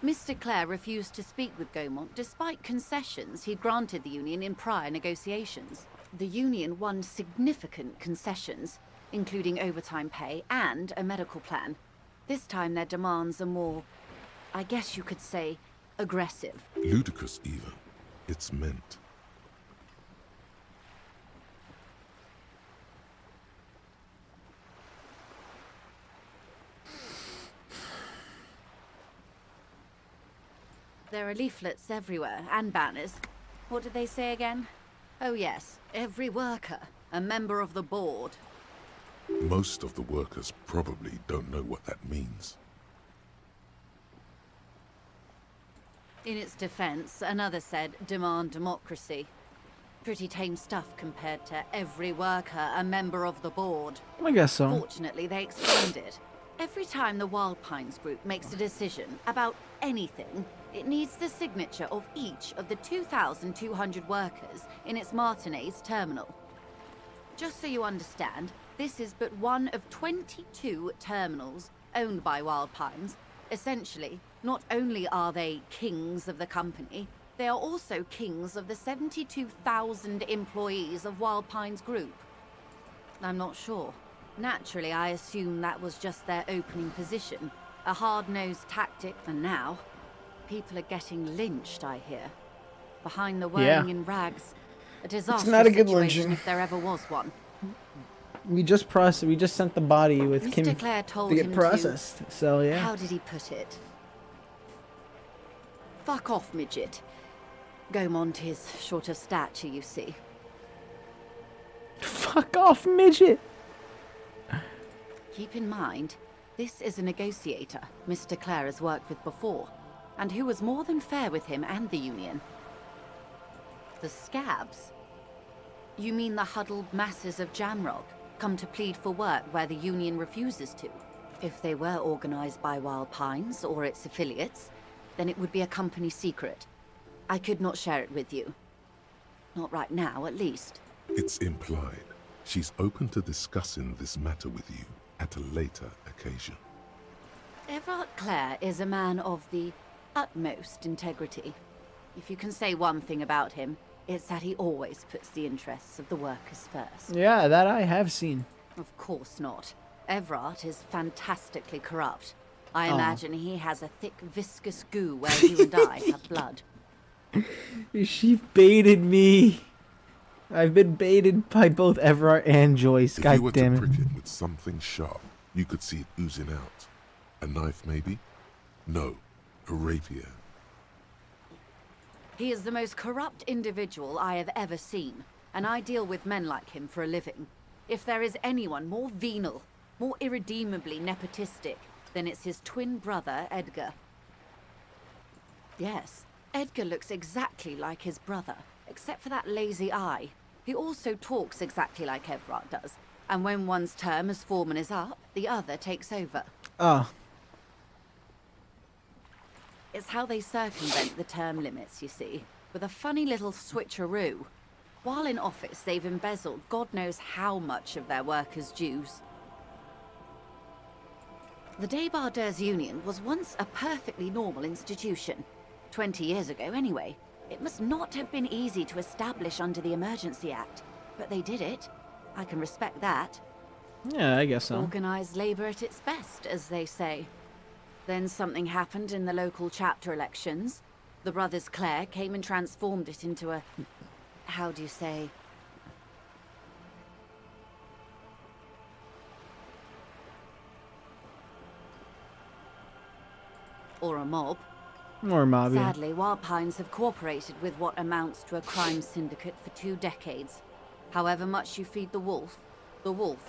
Mr. Clare refused to speak with Gaumont despite concessions he'd granted the union in prior negotiations. The union won significant concessions, including overtime pay and a medical plan. This time their demands are more, I guess you could say, aggressive. Ludicrous even. It's meant. There are leaflets everywhere, and banners. What did they say again? Oh yes, every worker, a member of the board. Most of the workers probably don't know what that means. In its defense, another said, demand democracy. Pretty tame stuff compared to every worker a member of the board. I guess so. Fortunately, they explained it. Every time the Wild Pines group makes a decision about anything, it needs the signature of each of the 2,200 workers in its Martinez terminal. Just so you understand, this is but one of 22 terminals owned by Wild Pines. Essentially, not only are they kings of the company, they are also kings of the 72,000 employees of Wild Pines Group. I'm not sure. Naturally, I assume that was just their opening position, a hard-nosed tactic, and now people are getting lynched, I hear. Behind the whirling in rags, a disastrous not a good situation lynching. if there ever was one. We just sent the body with Mr. Kim Clare told to get him processed. So yeah. How did he put it? Fuck off, midget. Gaumont is short of stature, you see. Fuck off, midget. Keep in mind, this is a negotiator Mr. Clare has worked with before, and who was more than fair with him and the Union. The scabs? You mean the huddled masses of Jamrog, come to plead for work where the Union refuses to? If they were organized by Wild Pines or its affiliates, then it would be a company secret. I could not share it with you. Not right now, at least. It's implied. She's open to discussing this matter with you at a later occasion. Everard Clare is a man of the utmost integrity. If you can say one thing about him, it's that he always puts the interests of the workers first. Yeah, that I have seen. Of course not. Everard is fantastically corrupt. I Oh. imagine he has a thick, viscous goo where you and I have blood. She baited me. I've been baited by both Everard and Joyce. If God you were damn to it. prick it with something sharp, you could see it oozing out. A knife, maybe? No, a rapier. He is the most corrupt individual I have ever seen, and I deal with men like him for a living. If there is anyone more venal, more irredeemably nepotistic, then it's his twin brother, Edgar. Yes, Edgar looks exactly like his brother, except for that lazy eye. He also talks exactly like Everard does, and when one's term as foreman is up, the other takes over. Oh. It's how they circumvent the term limits, you see, with a funny little switcheroo. While in office, they've embezzled God knows how much of their workers' dues. The Debardeurs Union was once a perfectly normal institution. 20 years ago, anyway. It must not have been easy to establish under the Emergency Act, but they did it. I can respect that. Yeah, I guess so. Organized labor at its best, as they say. Then something happened in the local chapter elections. The brothers Clare came and transformed it into a... how do you say... or a mob. Or a mob, yeah. Sadly, Wild Pines have cooperated with what amounts to a crime syndicate for 2 decades. However much you feed the wolf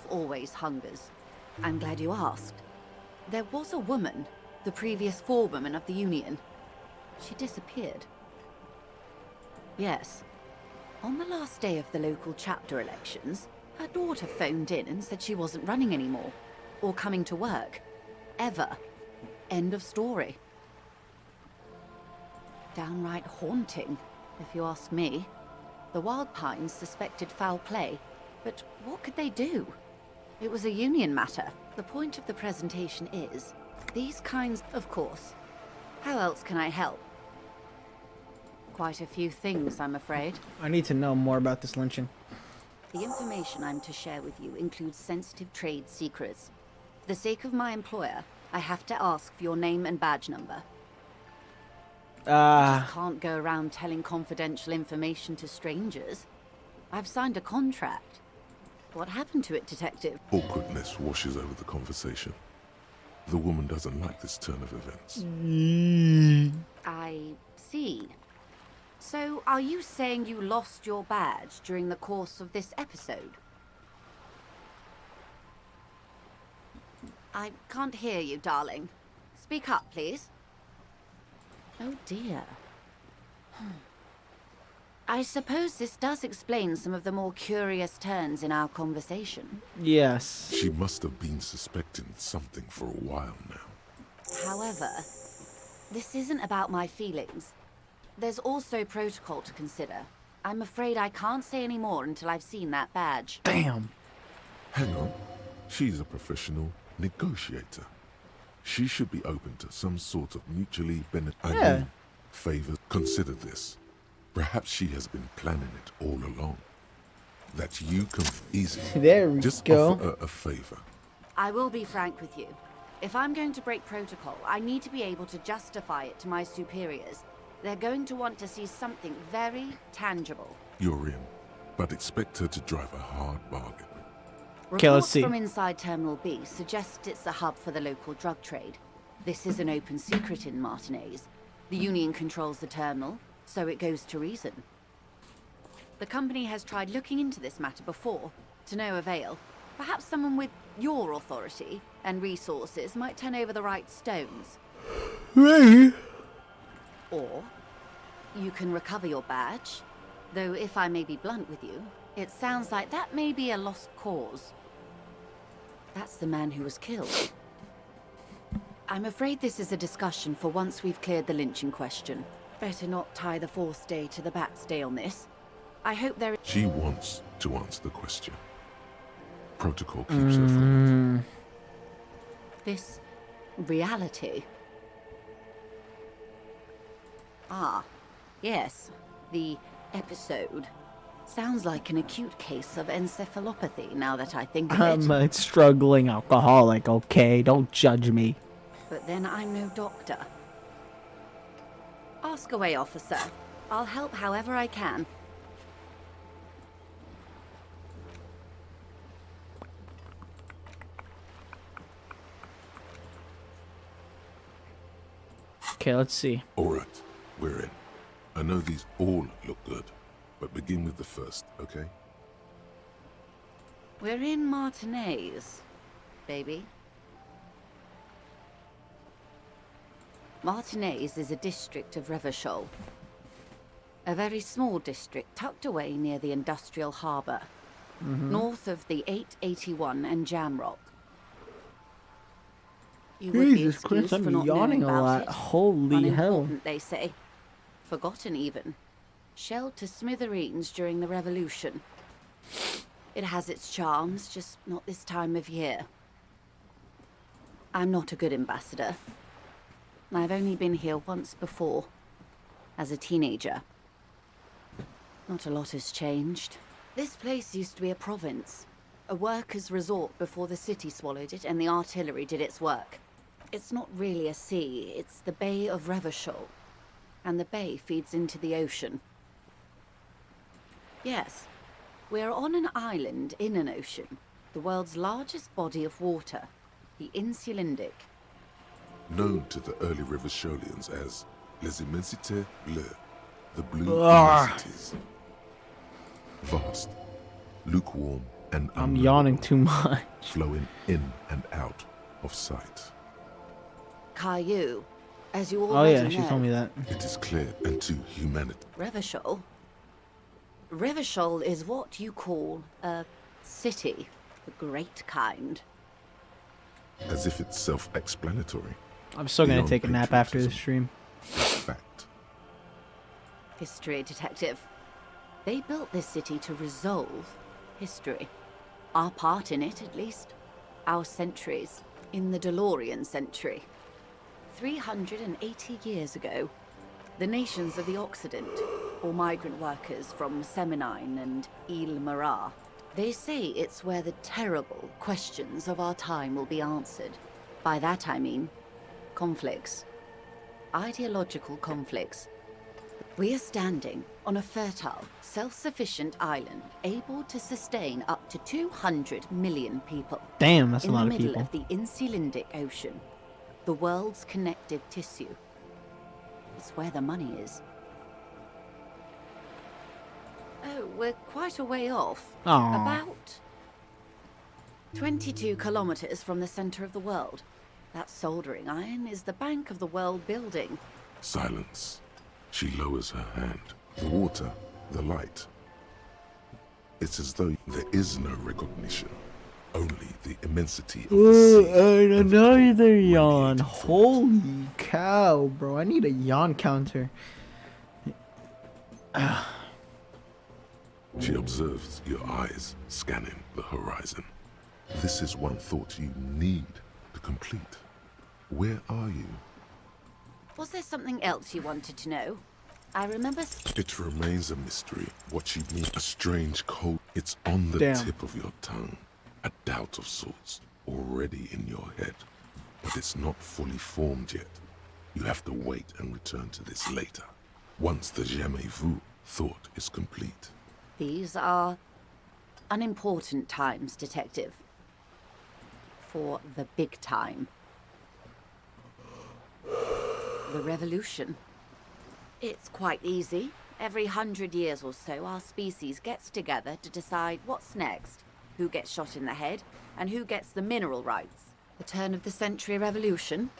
always hungers. I'm glad you asked. There was a woman, the previous forewoman of the Union. She disappeared. Yes. On the last day of the local chapter elections, her daughter phoned in and said she wasn't running anymore. Or coming to work. Ever. End of story. Downright haunting, if you ask me. The Wild Pines suspected foul play, but what could they do? It was a union matter. The point of the presentation is, these kinds, of course. How else can I help? Quite a few things, I'm afraid. I need to know more about this lynching. The information I'm to share with you includes sensitive trade secrets. For the sake of my employer, I have to ask for your name and badge number. I just can't go around telling confidential information to strangers. I've signed a contract. What happened to it, Detective? Awkwardness washes over the conversation. The woman doesn't like this turn of events. I see. So, are you saying you lost your badge during the course of this episode? I can't hear you, darling. Speak up, please. Oh dear. I suppose this does explain some of the more curious turns in our conversation. Yes. She must have been suspecting something for a while now. However, this isn't about my feelings. There's also protocol to consider. I'm afraid I can't say any more until I've seen that badge. Damn. Hang on. She's a professional negotiator. She should be open to some sort of mutually beneficial favor. Consider this. Perhaps she has been planning it all along. That you can easily there we just go. offer her a favor. I will be frank with you. If I'm going to break protocol, I need to be able to justify it to my superiors. They're going to want to see something very tangible. You're in, but expect her to drive a hard bargain. Okay, let's Reports see. from inside Terminal B suggest it's a hub for the local drug trade. This is an open secret in Martinez. The Union controls the terminal, so it goes to reason. The company has tried looking into this matter before, to no avail. Perhaps someone with your authority and resources might turn over the right stones. Or you can recover your badge, though if I may be blunt with you, it sounds like that may be a lost cause. That's the man who was killed. I'm afraid this is a discussion for once we've cleared the lynching question. Better not tie the fourth day to the bat's day on this. I hope there is... She wants to answer the question. Protocol keeps her from it. This reality. Ah, yes, the episode. Sounds like an acute case of encephalopathy now that I think of I'm it. a struggling alcoholic, okay? Don't judge me. But then I'm no doctor. Ask away, officer. I'll help however I can. Okay, let's see. All right, we're in. I know these all look good, but begin with the first, okay? We're in Martinez, baby. Martinez is a district of Revachol. A very small district tucked away near the industrial harbour, north of the 881 and Jamrock. You would be Jesus excused Christ, I'm for not yawning knowing a about lot. it. Holy hell. Unimportant, they say. Forgotten even. Shelled to smithereens during the Revolution. It has its charms, just not this time of year. I'm not a good ambassador. I've only been here once before, as a teenager. Not a lot has changed. This place used to be a province, a workers' resort before the city swallowed it and the artillery did its work. It's not really a sea, it's the Bay of Revachol, and the bay feeds into the ocean. Yes, we're on an island in an ocean, the world's largest body of water, the Insulindic. Known to the early Revacholians as Les Immensités Bleues, the blue immensities. Vast, lukewarm, and I'm yawning too much. Flowing in and out of sight. Caillou, as you Oh already yeah, know. she told me that. It is clear, and to humanity. Revachol? Revachol is what you call a city, the great kind. As if it's self-explanatory. I'm still gonna Beyond take a nap after this stream. Fact. History detective. They built this city to resolve history. Our part in it, at least. Our centuries. In the DeLorean century. 380 years ago, the nations of the Occident, or migrant workers from Seminine and Ile Marat, they say it's where the terrible questions of our time will be answered. By that I mean conflicts. Ideological conflicts. We are standing on a fertile, self-sufficient island able to sustain up to 200 million people. Damn, that's a lot of In the people. middle of the Insulindic Ocean, the world's connective tissue. It's where the money is. Oh, we're quite a way off. Aw. About 22 kilometers from the center of the world. That soldering iron is the bank of the world building. Silence. She lowers her hand. The water, the light. It's as though there is no recognition. Only the immensity of the sea. Another yawn. Holy cow, bro. I need a yawn counter. She observes your eyes scanning the horizon. This is one thought you need to complete. Where are you? Was there something else you wanted to know? I remember... It remains a mystery. What you mean, a strange cold. It's on the tip of your tongue. A doubt of sorts, already in your head. But it's not fully formed yet. You have to wait and return to this later. Once the jamais vu thought is complete. These are unimportant times, Detective. For the big time. The revolution. It's quite easy. Every 100 years or so, our species gets together to decide what's next. Who gets shot in the head, and who gets the mineral rights. The turn of the century revolution?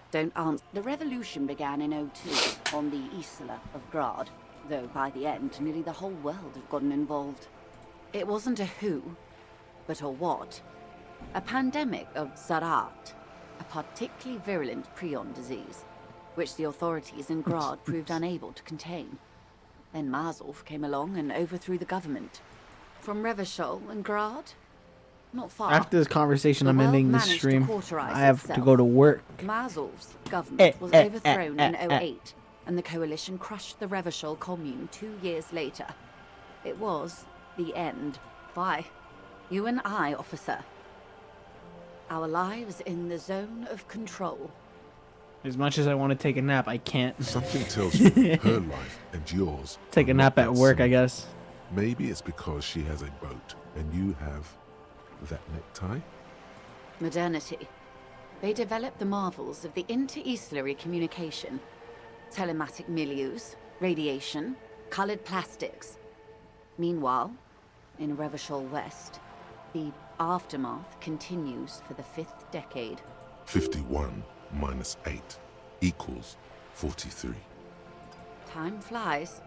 Don't answer. The revolution began in '02 on the Isla of Grad, though by the end, nearly the whole world had gotten involved. It wasn't a who, but a what. A pandemic of Zarat, a particularly virulent prion disease, which the authorities in Grad proved unable to contain. Then Mazov came along and overthrew the government. From Revachol and Grad? Not far. After this conversation, I'm ending this stream. I have to itself. go to work. Mazov's government was overthrown in '08, and the coalition crushed the Revachol commune 2 years later. It was the end. Why? You and I, officer. Our lives in the zone of control. As much as I want to take a nap, I can't. Something tells you her life and yours. Take a nap at work, I guess. Maybe it's because she has a boat and you have that necktie? Modernity. They developed the marvels of the inter-estuary communication. Telematic milieus, radiation, colored plastics. Meanwhile, in Revachol West, the aftermath continues for the 5th decade. 51 minus 8 equals 43. Time flies.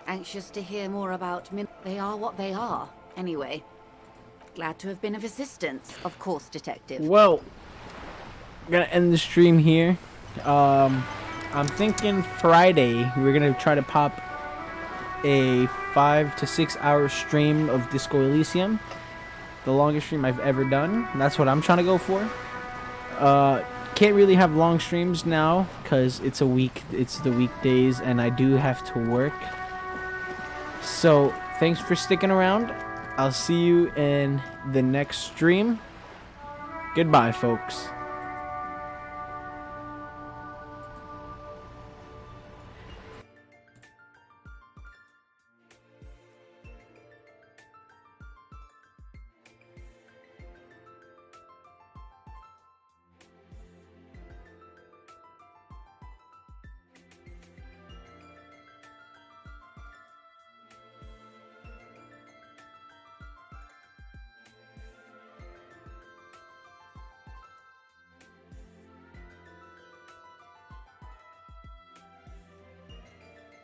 Anxious to hear more about They are what they are, anyway. Glad to have been of assistance, of course, Detective. Well, I'm gonna end the stream here. I'm thinking Friday we're gonna try to pop a 5 to 6 hour stream of Disco Elysium. The longest stream I've ever done. That's what I'm trying to go for. Can't really have long streams now because it's the weekdays and I do have to work. So thanks for sticking around. I'll see you in the next stream. Goodbye, folks.